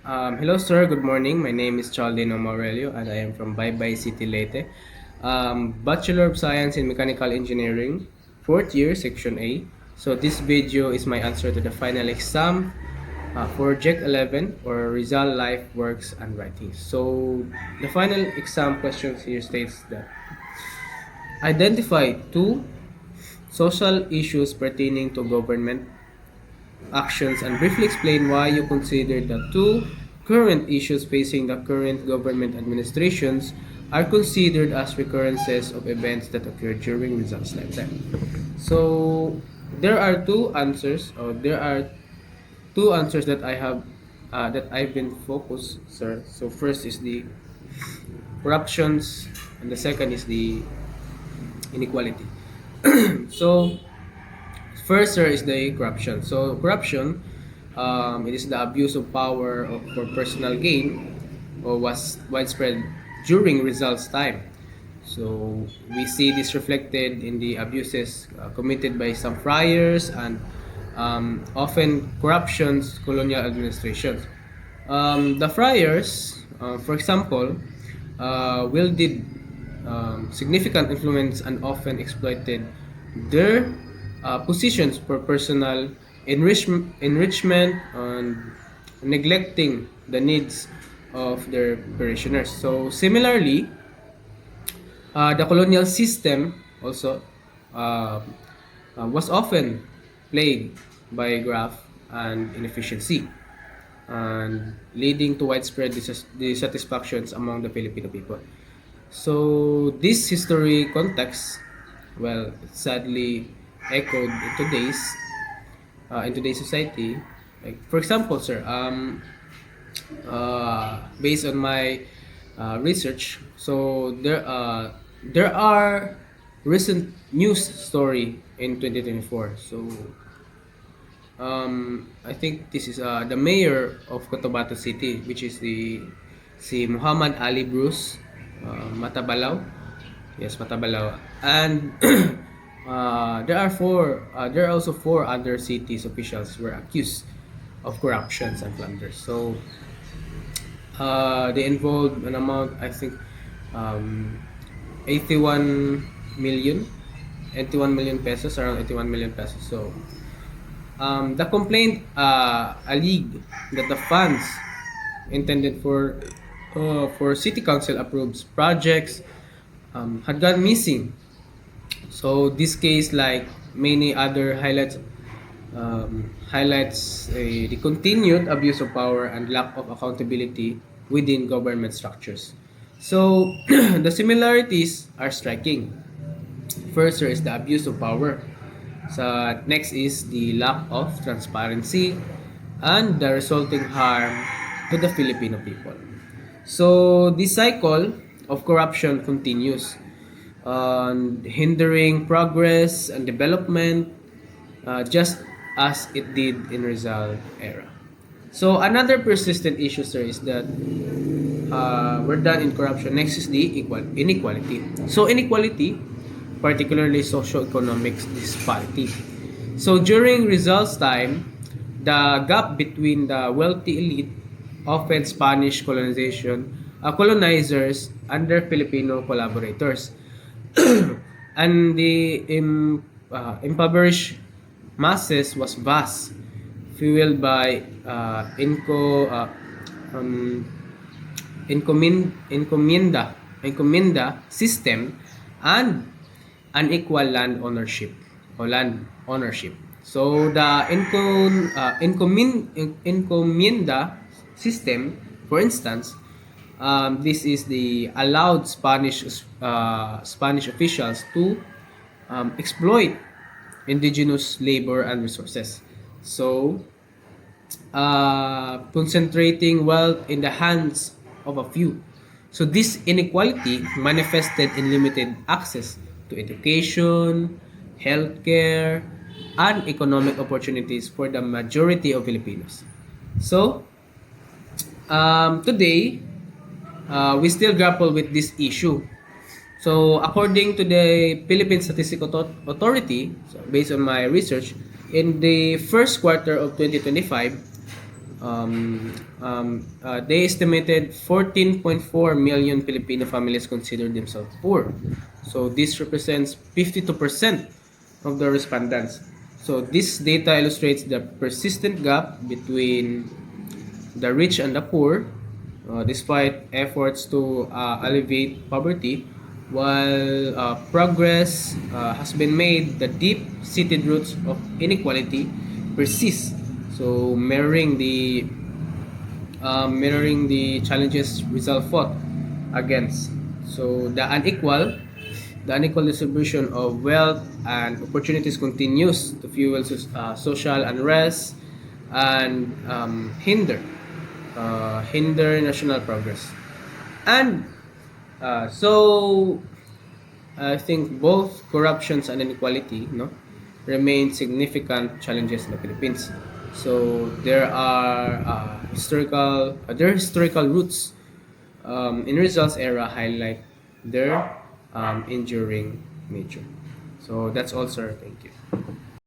Hello, sir. Good morning. My name is Chaldino Morelio, and I am from Baybay City, Leyte. Bachelor of Science in Mechanical Engineering, fourth year, Section A. So this video is my answer to the final exam for JEC 11 or Rizal Life Works and Writing. So the final exam questions here states that identify two social issues pertaining to government actions and briefly explain why you consider the two current issues facing the current government administrations are considered as recurrences of events that occurred during Rizal's lifetime. So there are two answers that I have that I've been focused, sir. So first is the corruptions, and the second is the inequality. So first, sir, is the corruption. So corruption, it is the abuse of power for personal gain, or was widespread during Rizal's time. So we see this reflected in the abuses committed by some friars and often corruptions colonial administrations. The friars, for example, wielded significant influence and often exploited their positions for personal enrichment and neglecting the needs of their parishioners. So similarly, the colonial system also uh, was often plagued by graft and inefficiency, and leading to widespread dissatisfactions among the Filipino people. So this history context, well, it's sadly echoed in today's society. Like for example, sir, based on my research, so there are recent news story in 2024. So I think this is the mayor of Cotabato City, which is the si Muhammad Ali Bruce Matabalaw. Yes, Matabalaw. And there are also four other cities officials were accused of corruptions and plunders. So they involved an amount, I think, um, 81 million, 81 million pesos, around 81 million pesos. So the complaint alleged that the funds intended for city council approves projects had gone missing. So this case, like many other highlights the continued abuse of power and lack of accountability within government structures. So the similarities are striking. First, there is the abuse of power. So next is the lack of transparency and the resulting harm to the Filipino people. So this cycle of corruption continues, hindering progress and development, just as it did in Rizal era. So another persistent issue, sir, is that we're done in corruption. Next is the inequality. So inequality, particularly socio-economic disparity. So during Rizal's time, the gap between the wealthy elite, often Spanish colonizers, and their Filipino collaborators, and the impoverished masses was vast, fueled by um, encomienda system and unequal land ownership. So the encomienda system, for instance, this is the allowed Spanish officials to exploit indigenous labor and resources. So concentrating wealth in the hands of a few. So this inequality manifested in limited access to education, healthcare, and economic opportunities for the majority of Filipinos. So today, we still grapple with this issue. So according to the Philippine Statistical Authority, so based on my research, in the first quarter of 2025, They estimated 14.4 million Filipino families consider themselves poor. So this represents 52% of the respondents. So this data illustrates the persistent gap between the rich and the poor, despite efforts to alleviate poverty. While progress has been made, the deep-seated roots of inequality persist. So mirroring the challenges Rizal fought against. So the unequal distribution of wealth and opportunities continues to fuel social unrest and hinder national progress. And so I think both corruptions and inequality, remain significant challenges in the Philippines. So their historical roots in Rizal's era highlight their enduring nature. So that's all, sir. Thank you.